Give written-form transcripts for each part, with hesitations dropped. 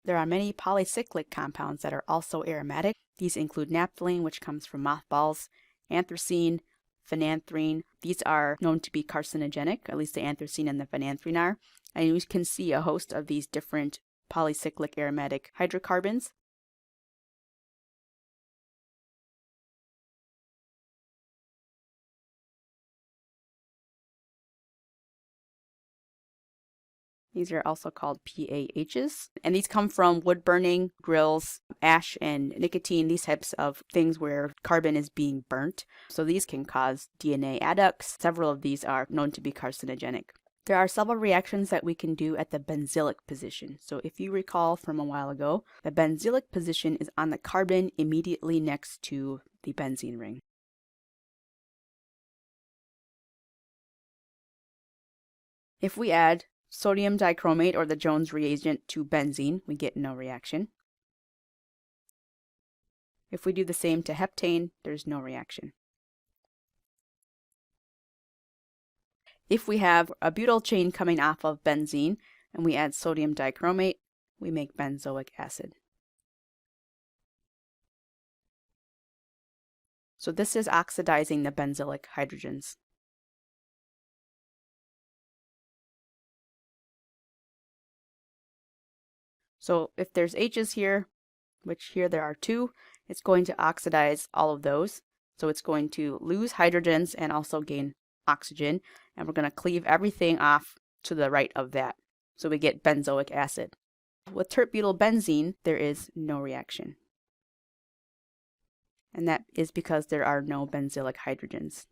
There are many polycyclic compounds that are also aromatic. These include naphthalene, which comes from mothballs, anthracene, phenanthrene. These are known to be carcinogenic, at least the anthracene and the phenanthrene are. And you can see a host of these different polycyclic aromatic hydrocarbons. These are also called PAHs, and these come from wood burning, grills, ash, and nicotine, these types of things where carbon is being burnt. So these can cause DNA adducts. Several of these are known to be carcinogenic. There are several reactions that we can do at the benzylic position. So if you recall from a while ago, the benzylic position is on the carbon immediately next to the benzene ring. If we add sodium dichromate or the Jones reagent to benzene, we get no reaction. If we do the same to heptane, there's no reaction. If we have a butyl chain coming off of benzene and we add sodium dichromate, we make benzoic acid. So this is oxidizing the benzylic hydrogens. So if there's H's here, which here there are 2, it's going to oxidize all of those. So it's going to lose hydrogens and also gain oxygen. And we're going to cleave everything off to the right of that. So we get benzoic acid. With tert-butylbenzene, there is no reaction. And that is because there are no benzylic hydrogens.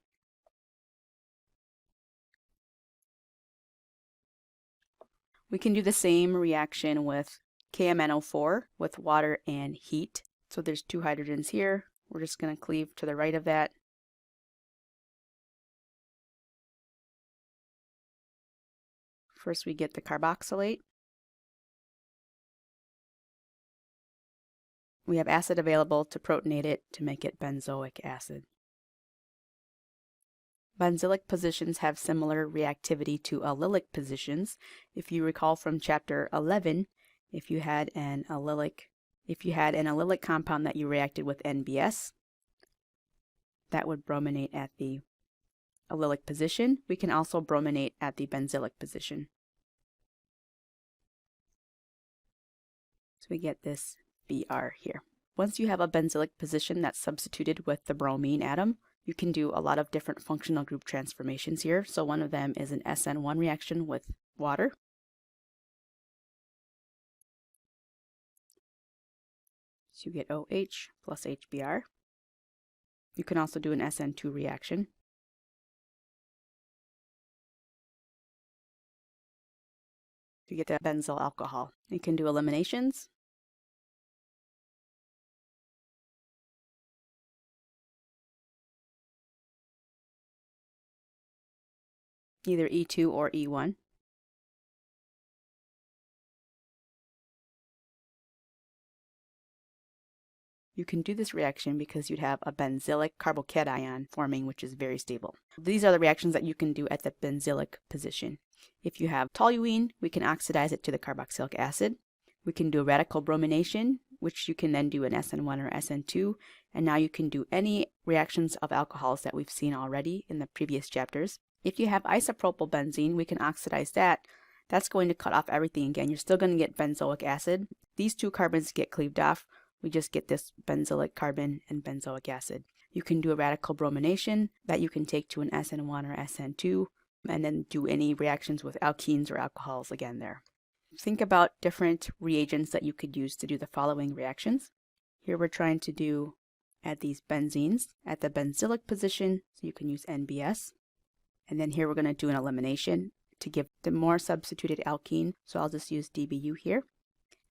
We can do the same reaction with KMNO4 with water and heat. So there's 2 hydrogens here. We're just going to cleave to the right of that. First we get the carboxylate. We have acid available to protonate it to make it benzoic acid. Benzylic positions have similar reactivity to allylic positions. If you recall from chapter 11, if you had an allylic compound that you reacted with NBS, that would brominate at the allylic position. We can also brominate at the benzylic position. So we get this Br here. Once you have a benzylic position that's substituted with the bromine atom, you can do a lot of different functional group transformations here. So one of them is an SN1 reaction with water. So you get OH plus HBr. You can also do an SN2 reaction. You get the benzyl alcohol. You can do eliminations. Either E2 or E1. You can do this reaction because you'd have a benzylic carbocation forming, which is very stable. These are the reactions that you can do at the benzylic position. If you have toluene, we can oxidize it to the carboxylic acid. We can do a radical bromination, which you can then do an SN1 or SN2, and now you can do any reactions of alcohols that we've seen already in the previous chapters. If you have isopropyl benzene, we can oxidize that. That's going to cut off everything again. You're still going to get benzoic acid. These 2 carbons get cleaved off. We just get this benzylic carbon and benzoic acid. You can do a radical bromination that you can take to an SN1 or SN2 and then do any reactions with alkenes or alcohols again there. Think about different reagents that you could use to do the following reactions. Here we're trying to add these benzenes at the benzylic position, so you can use NBS. And then here we're going to do an elimination to give the more substituted alkene, so I'll just use DBU here.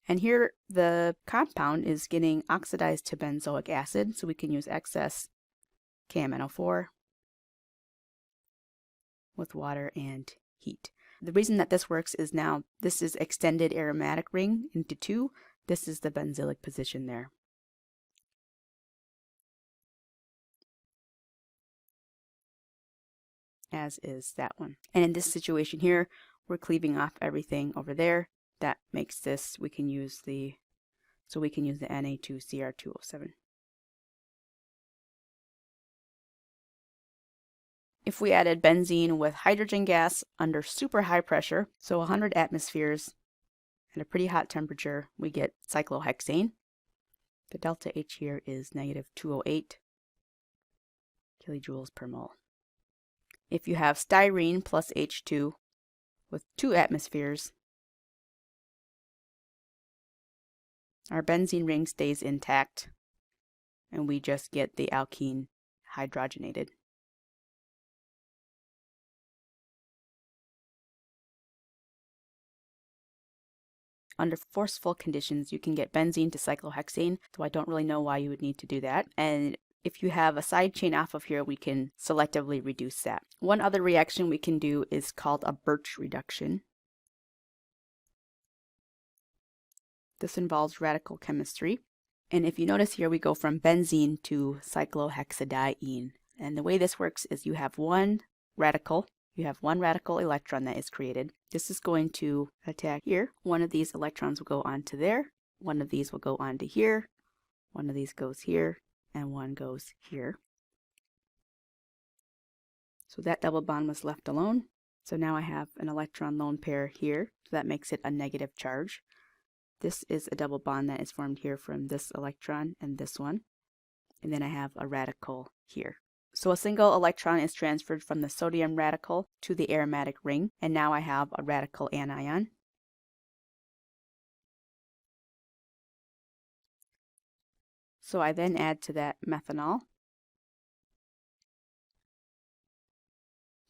And here the compound is getting oxidized to benzoic acid, so we can use excess KMNO4 with water and heat. The reason that this works is now this is extended aromatic ring into 2. This is the benzylic position there. As is that one. And in this situation here, we're cleaving off everything over there. that makes this, we can use the Na2Cr2O7. If we added benzene with hydrogen gas under super high pressure, so 100 atmospheres at a pretty hot temperature, we get cyclohexane. The delta H here is -208 kilojoules per mole. If you have styrene plus H2 with 2 atmospheres, our benzene ring stays intact and we just get the alkene hydrogenated. Under forceful conditions, you can get benzene to cyclohexane, so I don't really know why you would need to do that. And if you have a side chain off of here, we can selectively reduce that. One other reaction we can do is called a Birch reduction. This involves radical chemistry. And if you notice here, we go from benzene to cyclohexadiene. And the way this works is you have one radical electron that is created. This is going to attack here. One of these electrons will go on to there. One of these will go on to here. One of these goes here. And one goes here. So that double bond was left alone. So now I have an electron lone pair here. So that makes it a negative charge. This is a double bond that is formed here from this electron and this one. And then I have a radical here. So a single electron is transferred from the sodium radical to the aromatic ring, and now I have a radical anion. So I then add to that methanol.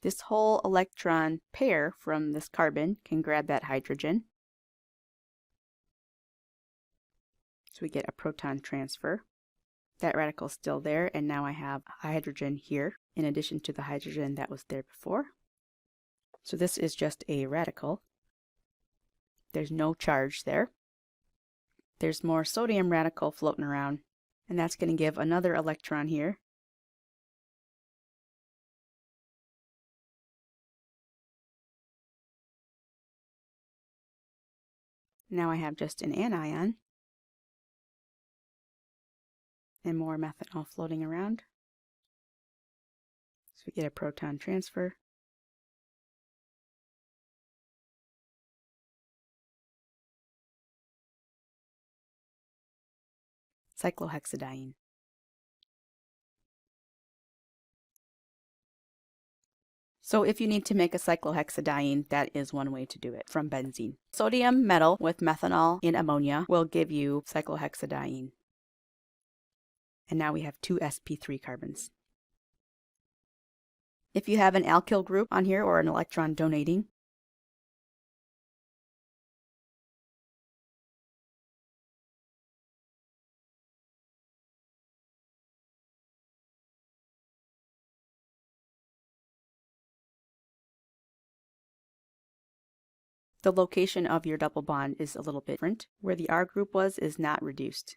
This whole electron pair from this carbon can grab that hydrogen. So we get a proton transfer. That radical is still there, and now I have hydrogen here in addition to the hydrogen that was there before. So this is just a radical. There's no charge there. There's more sodium radical floating around, and that's going to give another electron here. Now I have just an anion and more methanol floating around. So we get a proton transfer. Cyclohexadiene. So if you need to make a cyclohexadiene, that is one way to do it from benzene. Sodium metal with methanol in ammonia will give you cyclohexadiene. And now we have 2 sp3 carbons. If you have an alkyl group on here or an electron donating, the location of your double bond is a little bit different. Where the R group was is not reduced.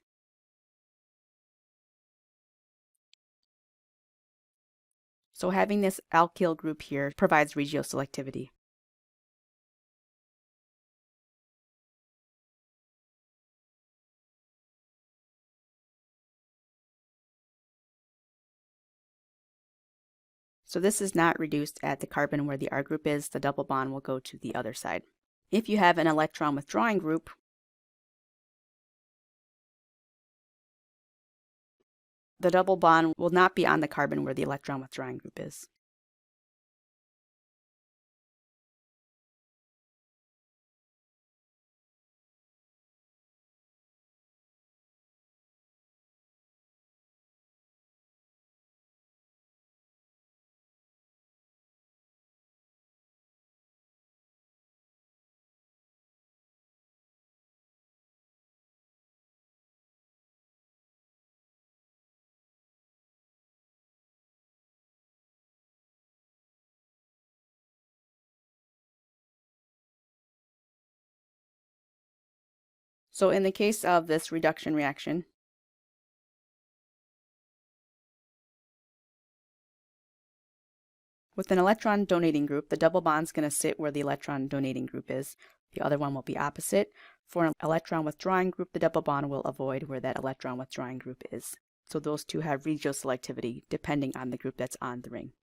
So having this alkyl group here provides regioselectivity. So this is not reduced at the carbon where the R group is. The double bond will go to the other side. If you have an electron withdrawing group, the double bond will not be on the carbon where the electron withdrawing group is. So in the case of this reduction reaction, with an electron donating group, the double bond is going to sit where the electron donating group is. The other one will be opposite. For an electron withdrawing group, the double bond will avoid where that electron withdrawing group is. So those two have regioselectivity depending on the group that's on the ring.